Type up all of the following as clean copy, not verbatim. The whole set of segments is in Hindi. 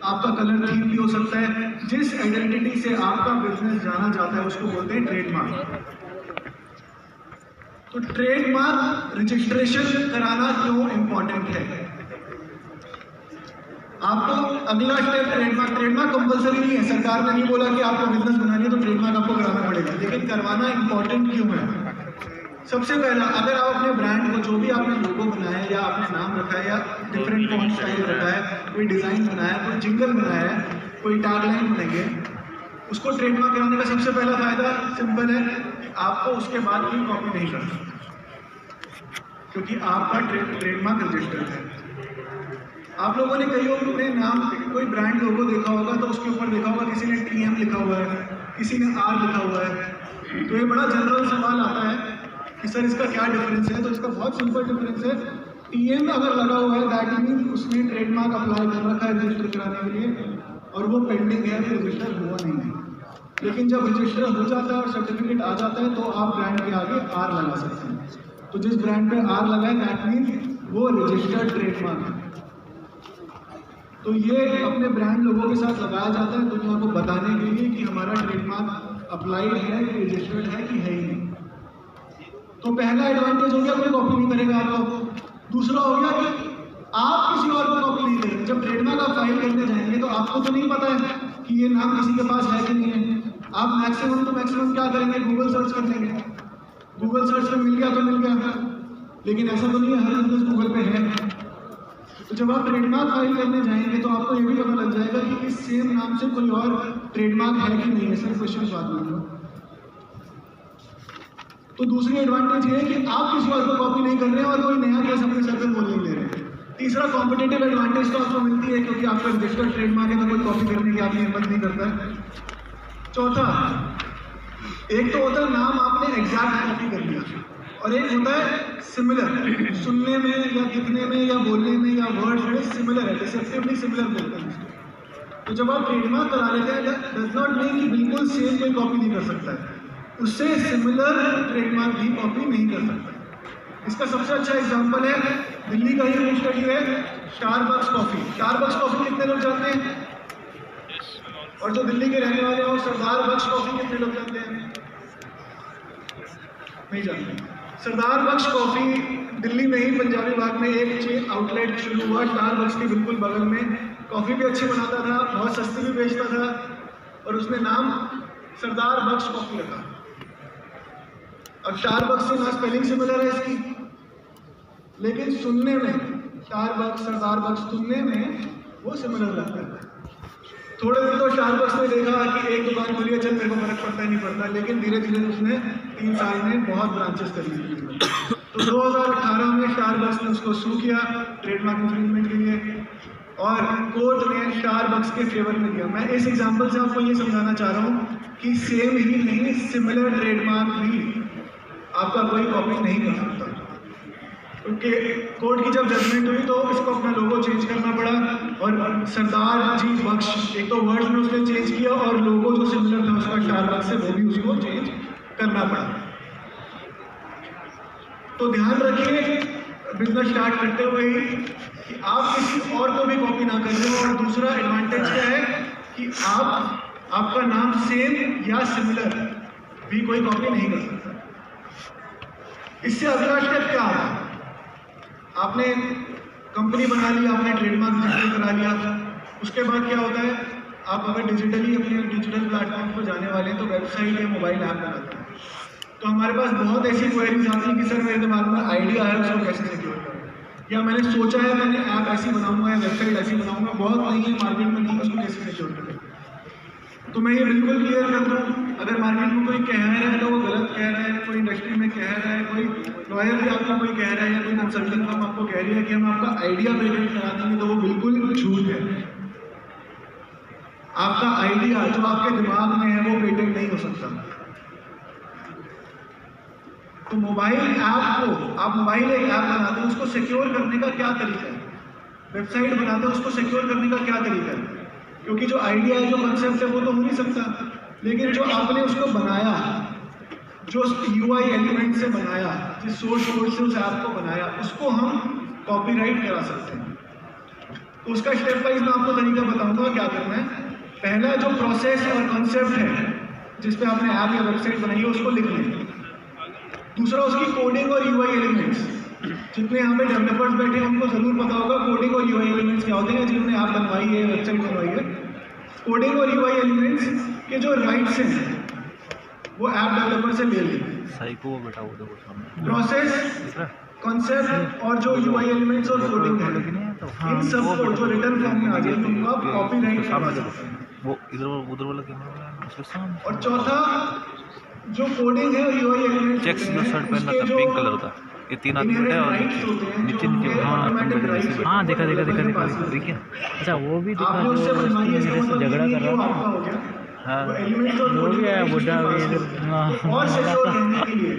आपका कलर थीम भी हो सकता है। जिस आइडेंटिटी से आपका बिजनेस जाना जाता है उसको बोलते हैं ट्रेडमार्क। तो ट्रेडमार्क रजिस्ट्रेशन कराना क्यों इंपॉर्टेंट है? आपको अगला स्टेप ट्रेडमार्क कंपलसरी नहीं है। सरकार ने नहीं बोला कि आपको बिजनेस बनानी है तो ट्रेडमार्क आपको कराना पड़ेगा, लेकिन करवाना इंपॉर्टेंट क्यों है? सबसे पहला, अगर आप अपने ब्रांड को, जो भी आपने लोगो बनाया है या आपने नाम रखा है या डिफरेंट फॉन्ट स्टाइल रखा है, कोई डिजाइन बनाया है, कोई जिंगल बनाया है, कोई टैगलाइन बनाएंगे, उसको ट्रेडमार्क कराने का सबसे पहला फायदा सिंपल है कि आपको उसके बाद कोई कॉपी नहीं करना, क्योंकि आपका ट्रेडमार्क रजिस्टर्ड है। आप लोगों ने कई अपने नाम कोई ब्रांड लोगो देखा होगा तो उसके ऊपर देखा होगा किसी ने TM लिखा हुआ है, किसी ने R लिखा हुआ है। तो ये बड़ा जनरल सवाल आता है कि सर इसका क्या डिफरेंस है? तो इसका बहुत सिंपल डिफरेंस है। TM अगर लगा हुआ है दैट मीन उसने ट्रेडमार्क अप्लाई कर रखा है रजिस्टर कराने के लिए और वो पेंडिंग है, रजिस्टर हुआ नहीं है। लेकिन जब रजिस्टर हो जाता है और सर्टिफिकेट आ जाता है तो आप ब्रांड के आगे R लगा सकते हैं। तो जिस ब्रांड पे R लगा है दैट मीन वो रजिस्टर्ड ट्रेडमार्क है। तो ये अपने ब्रांड लोगों के साथ लगाया जाता है दुनिया को बताने के लिए कि हमारा ट्रेडमार्क अप्लाइड है, रजिस्टर्ड है कि है ही नहीं। तो पहला एडवांटेज हो गया, कोई कॉपी नहीं करेगा आपको। दूसरा हो गया कि आप किसी और को कॉपी नहीं करेंगे। जब ट्रेडमार्क आप फाइल करने जाएंगे तो आपको तो नहीं पता है कि ये नाम किसी के पास है कि नहीं है। आप मैक्सिमम क्या करेंगे, गूगल सर्च कर लेंगे। गूगल सर्च में मिल गया तो मिल गया, लेकिन ऐसा तो नहीं है हर बिजनेस गूगल पे है। तो जब आप ट्रेडमार्क फाइल करने जाएंगे तो आपको ये भी पता लग जाएगा कि इस सेम नाम से कोई और ट्रेडमार्क है कि नहीं है। सर क्वेश्चन बात नहीं। तो दूसरी एडवांटेज ये है कि आप किसी और को कॉपी नहीं कर रहे हैं और कोई नया केस अपने सर पे बोल नहीं ले रहे हैं। तीसरा कॉम्पिटेटिव एडवांटेज तो आपको मिलती है क्योंकि आपका रजिस्टर्ड ट्रेडमार्क है तो कोई कॉपी करने की आपकी हिम्मत नहीं करता है। चौथा, एक तो होता है नाम आपने एग्जैक्ट कॉपी कर लिया और एक होता है सिमिलर, सुनने में या दिखने में या बोलने में या वर्ड्स में सिमिलर है, डिसेप्टिवली सिमिलर बोलते हैं। तो जब आप ट्रेडमार्क करा लेते हैं डज नॉट मीन कि बिल्कुल सेम कोई कॉपी नहीं कर सकता है, उससे सिमिलर ट्रेडमार्क भी कॉपी नहीं कर सकता। इसका सबसे अच्छा एग्जांपल है दिल्ली का ही स्टडी है, स्टारबक्स कॉफी। स्टारबक्स कॉफी कितने लोग जानते हैं? और जो दिल्ली के रहने वाले हो सरदार बख्श कॉफी कितने लोग जानते हैं? नहीं जानते। सरदार बख्श कॉफी दिल्ली में ही पंजाबी बाग में एक चेन आउटलेट शुरू हुआ स्टारबक्स के बिल्कुल बगल में। कॉफी भी अच्छी बनाता था, बहुत सस्ती भी बेचता था और उसने नाम सरदार बख्श कॉफी रखा। अब स्टारबक्स से ना स्पेलिंग सिमिलर है इसकी, लेकिन सुनने में स्टारबक्स सरदार बख्श सुनने में वो सिमिलर लगता है। थोड़े दिन तो स्टारबक्स ने देखा कि एक दुकान खुली है, चल मेरे को फर्क पड़ता ही नहीं पड़ता, लेकिन धीरे धीरे उसने 3 साल में बहुत ब्रांचेस कर ली। तो 2018 में स्टारबक्स ने उसको सू किया ट्रेडमार्क इंफ्रिंजमेंट के लिए और कोर्ट ने स्टारबक्स के फेवर में दिया। मैं इस एग्जांपल से आपको ये समझाना चाह रहा हूँ कि सेम ही नहीं सिमिलर ट्रेडमार्क भी आपका कोई कॉपी नहीं कर सकता। क्योंकि कोर्ट की जब जजमेंट हुई तो इसको अपना लोगो चेंज करना पड़ा और सरदार जी बख्श, एक तो वर्ड्स में उसने चेंज किया और लोगो जो सिमिलर था उसका स्टारबक्स से वो भी उसको चेंज करना पड़ा। तो ध्यान रखिए बिजनेस स्टार्ट करते हुए ही कि आप किसी और को भी कॉपी ना कर रहे हो। और दूसरा एडवांटेज क्या है कि आपका नाम सेम या सिमिलर भी कोई कॉपी नहीं कर सकता। इससे अगला स्टेप क्या आता है? आपने कंपनी बना ली, आपने ट्रेडमार्क रजिस्टर करा लिया, उसके बाद क्या होता है? आप अगर डिजिटली अपने डिजिटल प्लेटफॉर्म पर जाने वाले हैं तो वेबसाइट या मोबाइल ऐप बनाते हैं। तो हमारे पास बहुत ऐसी क्वेरीज आती हैं कि सर मेरे दिमाग में आइडिया है उसको कैसे सिक्योर करें, या मैंने सोचा है मैंने ऐप ऐसी बनाऊंगा या वेबसाइट ऐसी बनाऊंगा, बहुत नहीं है मार्केट में, नहीं उसको कैसे सिक्योर करें। तो मैं ये बिल्कुल क्लियर कर दूँ, अगर मार्केट में कोई कह रहा है तो वो गलत कह रहा है, कोई इंडस्ट्री में कह रहा है, कोई लॉयर भी आपको कोई कह रहा है या कोई कंसल्टेंट फर्म आपको कह रही है कि हम आपका आइडिया पेटेंट करा देंगे, तो वो बिल्कुल झूठ है। आपका आइडिया जो आपके दिमाग में है वो पेटेंट नहीं हो सकता। तो मोबाइल ऐप को आप मोबाइल एक ऐप बनाते हैं, उसको सिक्योर करने का क्या तरीका है? वेबसाइट बनाते हैं, उसको सिक्योर करने का क्या तरीका है? क्योंकि जो आइडिया है, जो कंसेप्ट है वो तो हो नहीं सकता, लेकिन जो आपने उसको बनाया, जो UI एलिमेंट से बनाया, जिस सोर्स कोड से उस ऐप को बनाया, उसको हम कॉपीराइट करा सकते हैं। तो उसका स्टेप वाइज मैं आपको तरीका बताऊंगा क्या करना है। पहला जो प्रोसेस और कॉन्सेप्ट है जिस पे आपने ऐप या वेबसाइट बनाई है उसको लिख लें। दूसरा उसकी कोडिंग और यूआई एलिमेंट्स, जितने यहाँ पे डेवलपर्स बैठे हैं उनको जरूर पता होगा कोडिंग और यूआई एलिमेंट्स क्या होते हैं, जिन्होंने ऐप बनवाई है वेबसाइट बनवाई है। कोडिंग और यूआई एलिमेंट्स के जो राइट्स हैं वो ऐप डेवलपर से ले लें। प्रोसेस, कॉन्सेप्ट और जो यूआई एलिमेंट्स और कोडिंग है इन सब को जो रिटर्न फॉर्म में आ जाए उनको आप कॉपीराइट करवा सकते हैं। वो इधर उधर वाला कैमरा। और चौथा जो कोडिंग है और यूआई एलिमेंट्स चेक्स जो शर्ट पहना था पिंक कलर का, ये 3 आदमी बैठे और नीचे हाँ देखा देखिए। अच्छा वो भी दिखा जो मेरे से झगड़ा कर रहा था। हाँ वो भी है बुढ़ा भी। और सिक्योर रहने के लिए,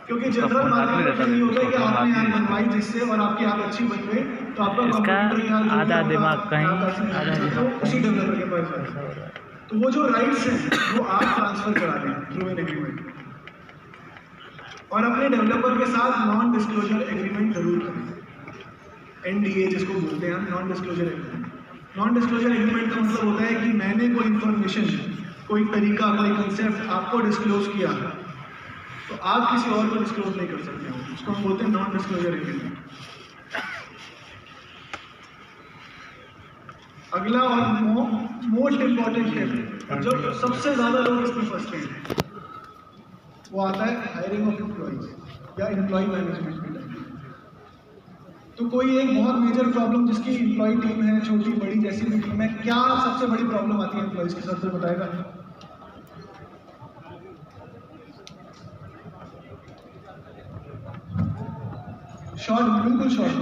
क्योंकि जनरल मार्केट में ये होता है कि आपने यहाँ बनवाई जिससे और आपकी आप अच्छी बन गई तो आपका इसका आधा दिमाग कहीं आधा दिमाग उसी डेवलपर के पास है। तो वो जो राइट्स हैं वो आप ट्रांसफर करा दें थ्रू एन एग्रीमेंट, और अपने डेवलपर के साथ नॉन डिस्क्लोजर एग्रीमेंट जरूर करें। एनडीए जिसको बोलते हैं non disclosure agreement. Non disclosure agreement का मतलब होता है कि मैंने कोई इंफॉर्मेशन, कोई तरीका, कोई कंसेप्ट आपको डिस्क्लोज किया तो आप किसी और को डिस्क्लोज नहीं कर सकते हो, उसको हम बोलते हैं नॉन डिस्क्लोजर एग्रीमेंट। अगला और मोस्ट इम्पॉर्टेंट स्टेप जो सबसे ज़्यादा लोग इसमें फंसते हैं वो आता है हायरिंग ऑफ एम्प्लॉइज या एम्प्लॉय मैनेजमेंट की टाइम। तो कोई एक बहुत मेजर प्रॉब्लम जिसकी एम्प्लॉय टीम है, छोटी बड़ी जैसी भी टीम है, क्या सबसे बड़ी प्रॉब्लम आती है एम्प्लॉइज के साथ, कोई बताएगा? शॉर्ट, बिल्कुल शॉर्ट।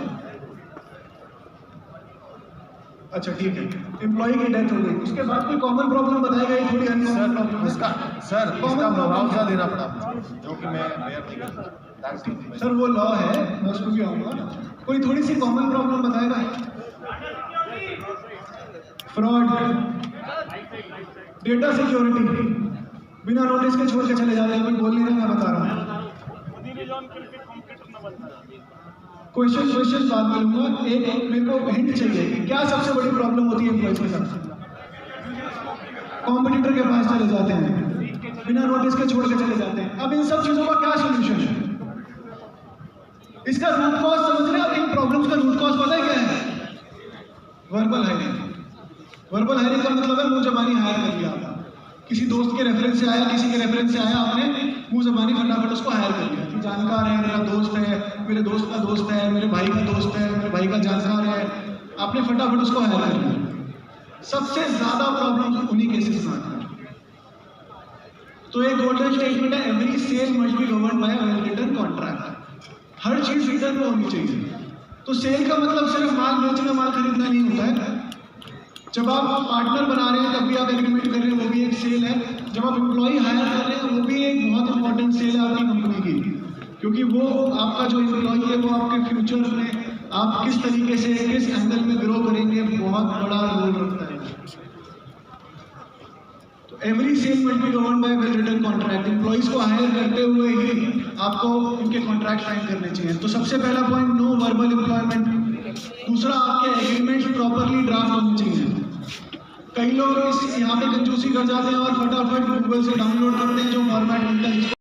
अच्छा ठीक है, एम्प्लॉय की डेथ हो गई, उसके बाद कोई कॉमन प्रॉब्लम बताएगा? ये थोड़ी अनकॉमन प्रॉब्लम है इसका मुआवजा देना पड़ा जो कि मैं नहीं करता। सर वो लॉ है, मैं उसको भी आऊँगा। कोई थोड़ी सी कॉमन प्रॉब्लम बताएगा? फ्रॉड, डेटा सिक्योरिटी, बिना नोटिस के छोड़ के चले जाते हैं, कोई बोल नहीं रहा, मैं बता रहा हूँ। क्वेश्चन बात करूंगा, एक मेरे को हिंट चाहिए कि क्या सबसे बड़ी प्रॉब्लम होती है एम्प्लॉइज के साथ? कॉम्पिटिटर के पास चले जाते हैं, बिना नोटिस के छोड़ के चले जाते हैं। अब इन सब चीजों का क्या सोल्यूशन है? इसका रूट कॉज समझ रहे हैं? अब इन प्रॉब्लम्स का रूट कॉज पता है क्या है? Verbal hiring. वर्बल हायरिंग का मतलब है मुंह जबानी हायर कर लिया आपने, किसी दोस्त के रेफरेंस से आया, किसी के रेफरेंस से आया, आपने मुंह जबानी फटाफट उसको हायर कर लिया कि जानकार है, मेरा दोस्त है, मेरे दोस्त का दोस्त है, मेरे भाई का दोस्त है, मेरे भाई का जानकार है, आपने फटाफट उसको हायर कर लिया। सबसे ज्यादा प्रॉब्लम उन्हीं केसेस में आती है। तो एक गोल्डन स्टेटमेंट है, every cell must be governed by a well written contract. हर चीज रिटर्न में होनी चाहिए। तो सेल का मतलब सिर्फ माल बेचना, माल खरीदना नहीं होता है। जब आप पार्टनर बना रहे हैं तब भी आप एग्रीमेंट कर रहे हैं, वो भी एक सेल है। जब आप एम्प्लॉय हायर कर रहे हैं वो भी एक बहुत इंपॉर्टेंट सेल है आपकी कंपनी की, क्योंकि वो आपका जो एम्प्लॉय है वो आपके फ्यूचर में आप किस तरीके से, किस एंगल में ग्रो करेंगे, बहुत बड़ा रोल रखता है। तो every cell must be governed by well written contract. Employees को हायर करते हुए ही आपको उनके कॉन्ट्रैक्ट साइन करने चाहिए। तो सबसे पहला पॉइंट, नो वर्बल एम्प्लॉयमेंट। दूसरा, आपके एग्रीमेंट प्रॉपरली ड्राफ्ट होने चाहिए। कई लोग यहाँ पे कंजूसी कर जाते हैं और फटाफट गूगल से डाउनलोड करते हैं जो फॉर्मेट मिलता है